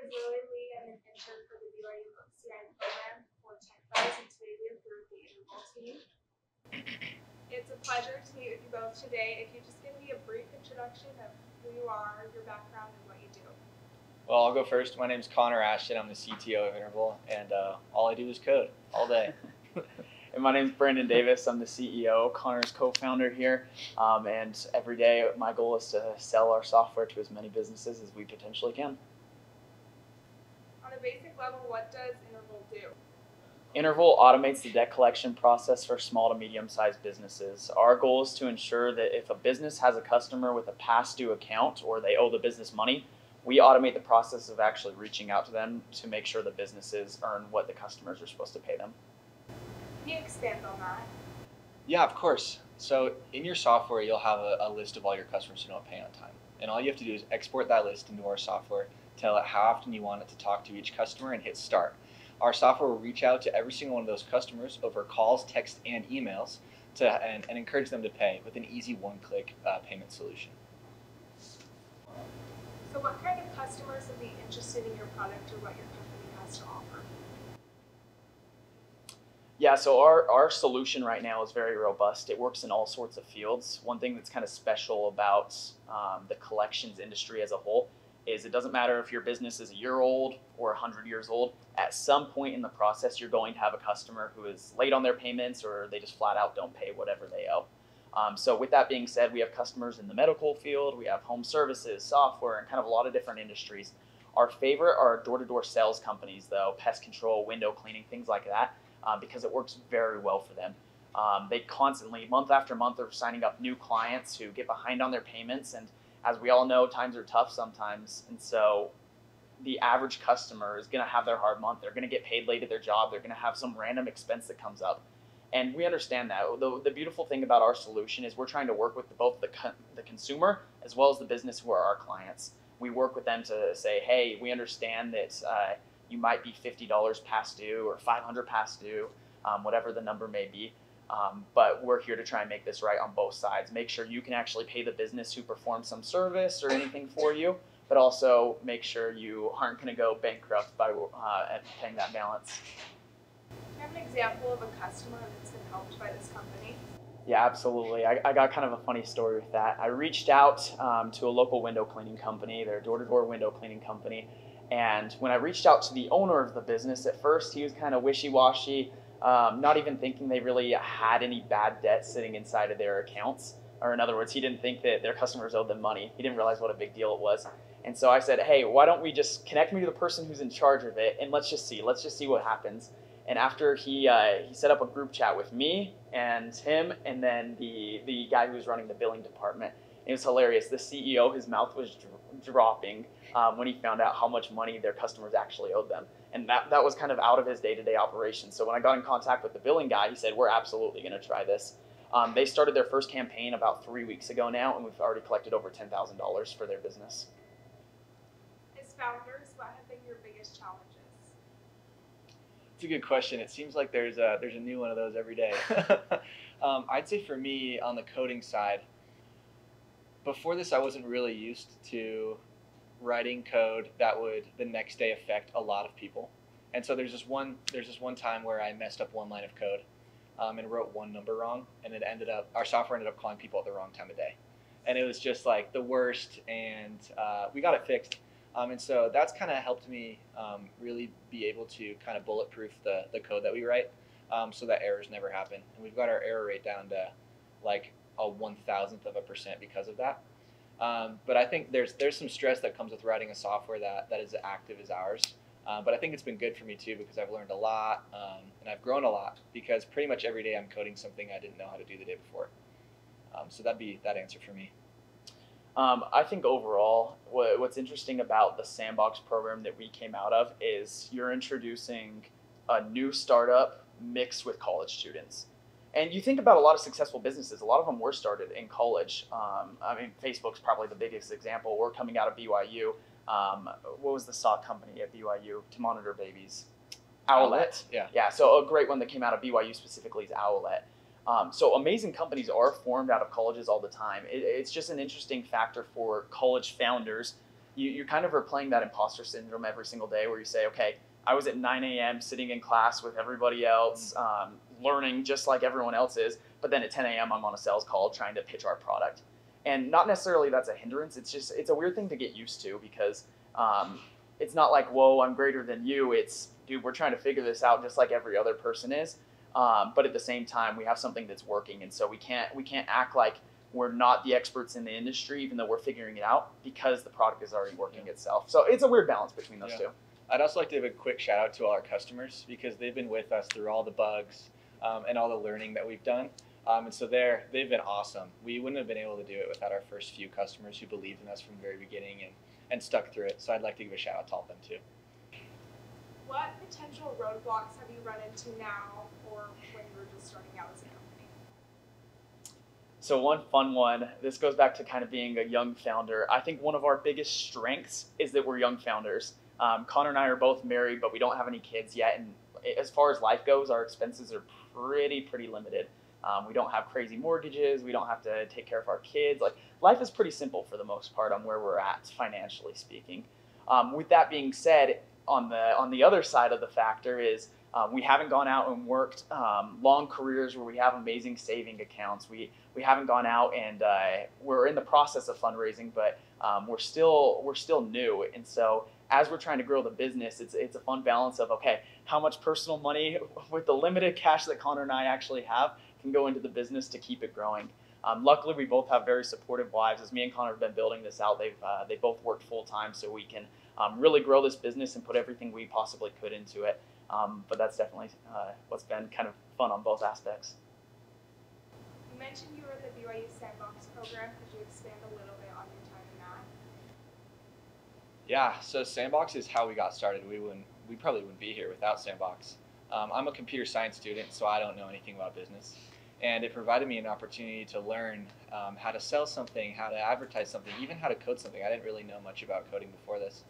Lily Lee. I'm an intern for the BYU CI program for TechBuzz, and today we have Drew, the Interval team. It's a pleasure to meet with you both today. If you just give me a brief introduction of who you are, your background, and what you do. Well, I'll go first. My name's Connor Ashton. I'm the CTO of Interval, and all I do is code all day. And my name's Brandon Davis. I'm the CEO, Connor's co-founder here. And every day my goal is to sell our software to as many businesses as we potentially can. On a basic level, what does Interval do? Interval automates the debt collection process for small to medium-sized businesses. Our goal is to ensure that if a business has a customer with a past due account or they owe the business money, we automate the process of actually reaching out to them to make sure the businesses earn what the customers are supposed to pay them. Can you expand on that? Yeah, of course. So in your software, you'll have a list of all your customers who don't pay on time. And all you have to do is export that list into our software, tell it how often you want it to talk to each customer, and hit start. Our software will reach out to every single one of those customers over calls, text, and emails and encourage them to pay with an easy one-click payment solution. So what kind of customers would be interested in your product or what your company has to offer? Yeah, so our solution right now is very robust. It works in all sorts of fields. One thing that's kind of special about the collections industry as a whole is it doesn't matter if your business is a year old or 100 years old. At some point in the process, you're going to have a customer who is late on their payments or they just flat out don't pay whatever they owe. So with that being said, we have customers in the medical field, we have home services, software, and kind of a lot of different industries. Our favorite are door-to-door sales companies, though, pest control, window cleaning, things like that. Because it works very well for them. They constantly, month after month, are signing up new clients who get behind on their payments. And as we all know, times are tough sometimes. And so the average customer is going to have their hard month. They're going to get paid late at their job. They're going to have some random expense that comes up. And we understand that. The beautiful thing about our solution is we're trying to work with both the consumer as well as the business who are our clients. We work with them to say, hey, we understand that you might be $50 past due or $500 past due, whatever the number may be. But we're here to try and make this right on both sides. Make sure you can actually pay the business who performs some service or anything for you, but also make sure you aren't going to go bankrupt by paying that balance. Do you have an example of a customer that's been helped by this company? Yeah, absolutely. I got kind of a funny story with that. I reached out to a local window cleaning company. They're a door-to-door window cleaning company. And when I reached out to the owner of the business, at first he was kind of wishy-washy, not even thinking they really had any bad debt sitting inside of their accounts. Or in other words, he didn't think that their customers owed them money. He didn't realize what a big deal it was. And so I said, hey, why don't we just connect me to the person who's in charge of it, and let's just see what happens. And after he set up a group chat with me and him, and then the guy who was running the billing department. It was hilarious. The CEO, his mouth was dropping when he found out how much money their customers actually owed them. And that was kind of out of his day-to-day operation. So when I got in contact with the billing guy, he said, we're absolutely going to try this. They started their first campaign about 3 weeks ago now, and we've already collected over $10,000 for their business. As founders, what have been your biggest challenges? It's a good question. It seems like there's a new one of those every day. I'd say for me, on the coding side, before this, I wasn't really used to writing code that would the next day affect a lot of people. And so there's this one time where I messed up one line of code and wrote one number wrong, and our software ended up calling people at the wrong time of day. And it was just like the worst, and we got it fixed. And so that's kind of helped me really be able to kind of bulletproof the code that we write so that errors never happen. And we've got our error rate down to like a 1,000% because of that. But I think there's some stress that comes with writing a software that is as active as ours. But I think it's been good for me too because I've learned a lot and I've grown a lot because pretty much every day I'm coding something I didn't know how to do the day before. So that'd be that answer for me. I think overall, what's interesting about the Sandbox program that we came out of is you're introducing a new startup mixed with college students. And you think about a lot of successful businesses, a lot of them were started in college. I mean, Facebook's probably the biggest example. We're coming out of BYU. What was the stock company at BYU to monitor babies? Owlet. Yeah, so a great one that came out of BYU specifically is Owlet. So amazing companies are formed out of colleges all the time. It's just an interesting factor for college founders. you kind of are playing that imposter syndrome every single day where you say, okay, I was at 9 a.m. sitting in class with everybody else, learning just like everyone else is, but then at 10 a.m. I'm on a sales call trying to pitch our product. And not necessarily that's a hindrance, it's a weird thing to get used to because it's not like, whoa, I'm greater than you. It's, dude, we're trying to figure this out just like every other person is. But at the same time, we have something that's working. And so we can't act like we're not the experts in the industry, even though we're figuring it out because the product is already working itself. So it's a weird balance between those two. I'd also like to give a quick shout out to all our customers because they've been with us through all the bugs and all the learning that we've done. And so they've been awesome. We wouldn't have been able to do it without our first few customers who believed in us from the very beginning and stuck through it. So I'd like to give a shout out to all of them too. What potential roadblocks have you run into now or when you were just starting out as a company? So one fun one, this goes back to kind of being a young founder. I think one of our biggest strengths is that we're young founders. Connor and I are both married, but we don't have any kids yet. And as far as life goes, our expenses are pretty limited. We don't have crazy mortgages. We don't have to take care of our kids. Like, life is pretty simple for the most part on where we're at, financially speaking. With that being said, on the other side of the factor is we haven't gone out and worked long careers where we have amazing saving accounts. We haven't gone out and we're in the process of fundraising, but we're still new. And so as we're trying to grow the business, it's a fun balance of, okay, how much personal money with the limited cash that Connor and I actually have can go into the business to keep it growing. Luckily, we both have very supportive wives. As me and Connor have been building this out, they both worked full time so we can really grow this business and put everything we possibly could into it. But that's definitely what's been kind of fun on both aspects. You mentioned you were in the BYU Sandbox program. Could you expand a little bit on your time in that? Yeah, so Sandbox is how we got started. We probably wouldn't be here without Sandbox. I'm a computer science student, so I don't know anything about business. And it provided me an opportunity to learn how to sell something, how to advertise something, even how to code something. I didn't really know much about coding before this.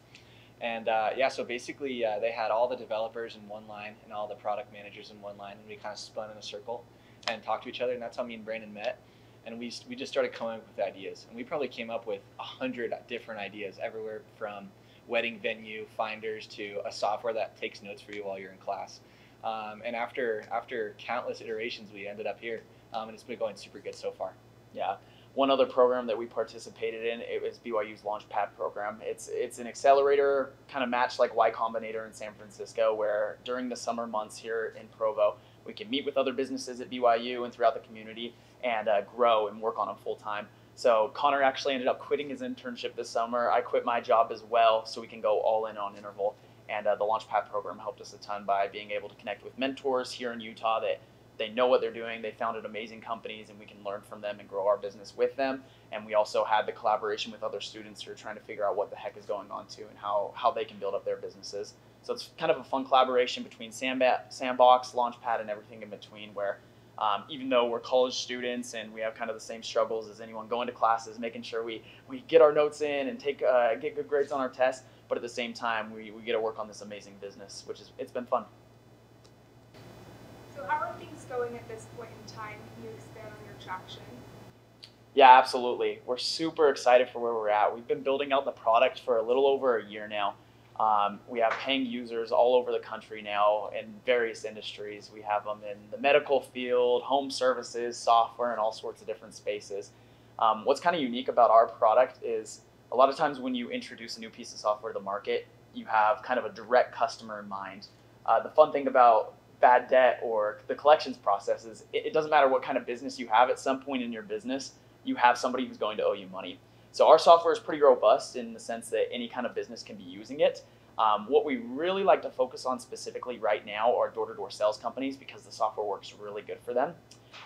And so basically they had all the developers in one line and all the product managers in one line, and we kind of spun in a circle and talked to each other, and that's how me and Brandon met. And we just started coming up with ideas, and we probably came up with 100 different ideas, everywhere from wedding venue finders to a software that takes notes for you while you're in class. And after countless iterations, we ended up here, and it's been going super good so far. Yeah. One other program that we participated in, it was BYU's Launchpad program. It's an accelerator kind of matched like Y Combinator in San Francisco, where during the summer months here in Provo, we can meet with other businesses at BYU and throughout the community and grow and work on them full time. So Connor actually ended up quitting his internship this summer. I quit my job as well, so we can go all in on Interval. And the Launchpad program helped us a ton by being able to connect with mentors here in Utah that they know what they're doing. They founded amazing companies, and we can learn from them and grow our business with them. And we also had the collaboration with other students who are trying to figure out what the heck is going on too and how they can build up their businesses. So it's kind of a fun collaboration between Sandbox, Launchpad, and everything in between, where even though we're college students and we have kind of the same struggles as anyone going to classes, making sure we get our notes in and get good grades on our tests, but at the same time we get to work on this amazing business, it's been fun. So how are things going at this point in time? Can you expand on your traction? Yeah, absolutely. We're super excited for where we're at. We've been building out the product for a little over a year now. We have paying users all over the country now in various industries. We have them in the medical field, home services, software, and all sorts of different spaces. What's kind of unique about our product is a lot of times when you introduce a new piece of software to the market, you have kind of a direct customer in mind. The fun thing about bad debt or the collections process is it doesn't matter what kind of business you have. At some point in your business, you have somebody who's going to owe you money. So our software is pretty robust in the sense that any kind of business can be using it. What we really like to focus on specifically right now are door-to-door sales companies because the software works really good for them.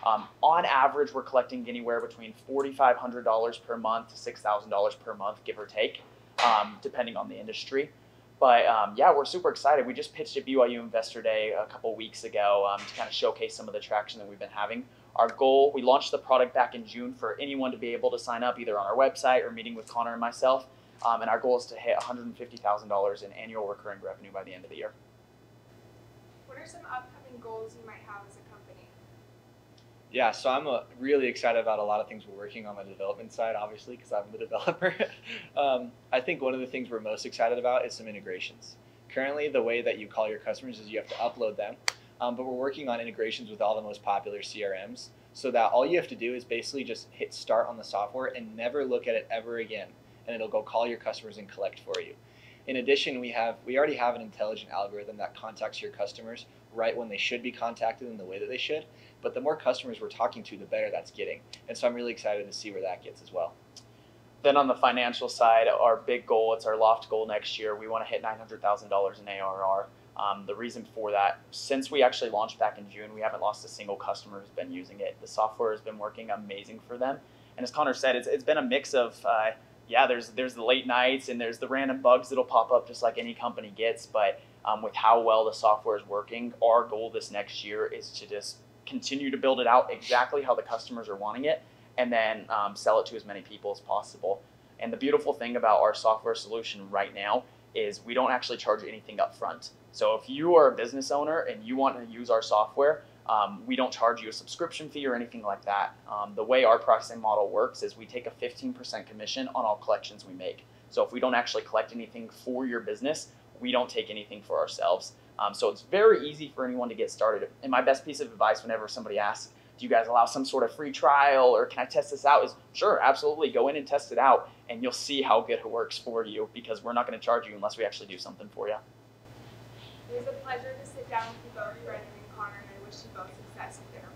On average, we're collecting anywhere between $4,500 per month to $6,000 per month, give or take, depending on the industry. But we're super excited. We just pitched at BYU Investor Day a couple weeks ago to kind of showcase some of the traction that we've been having. Our goal, we launched the product back in June for anyone to be able to sign up either on our website or meeting with Connor and myself. And our goal is to hit $150,000 in annual recurring revenue by the end of the year. What are some upcoming goals you might have as a company? Yeah, so I'm really excited about a lot of things we're working on the development side, obviously, because I'm the developer. I think one of the things we're most excited about is some integrations. Currently, the way that you call your customers is you have to upload them, but we're working on integrations with all the most popular CRMs so that all you have to do is basically just hit start on the software and never look at it ever again, and it'll go call your customers and collect for you. In addition, we already have an intelligent algorithm that contacts your customers right when they should be contacted in the way that they should. But the more customers we're talking to, the better that's getting. And so I'm really excited to see where that gets as well. Then on the financial side, our big goal, it's our loft goal next year. We want to hit $900,000 in ARR. The reason for that, since we actually launched back in June, we haven't lost a single customer who's been using it. The software has been working amazing for them. And as Connor said, it's been a mix of, there's the late nights and there's the random bugs that'll pop up just like any company gets. But with how well the software is working, our goal this next year is to just continue to build it out exactly how the customers are wanting it, and then sell it to as many people as possible. And the beautiful thing about our software solution right now is we don't actually charge anything up front. So if you are a business owner and you want to use our software, we don't charge you a subscription fee or anything like that. The way our pricing model works is we take a 15% commission on all collections we make. So if we don't actually collect anything for your business, we don't take anything for ourselves. So it's very easy for anyone to get started. And my best piece of advice whenever somebody asks, do you guys allow some sort of free trial or can I test this out, is sure, absolutely, go in and test it out and you'll see how good it works for you, because we're not going to charge you unless we actually do something for you. It was a pleasure to sit down with you both, Brendan and Connor, and I wish you both success with their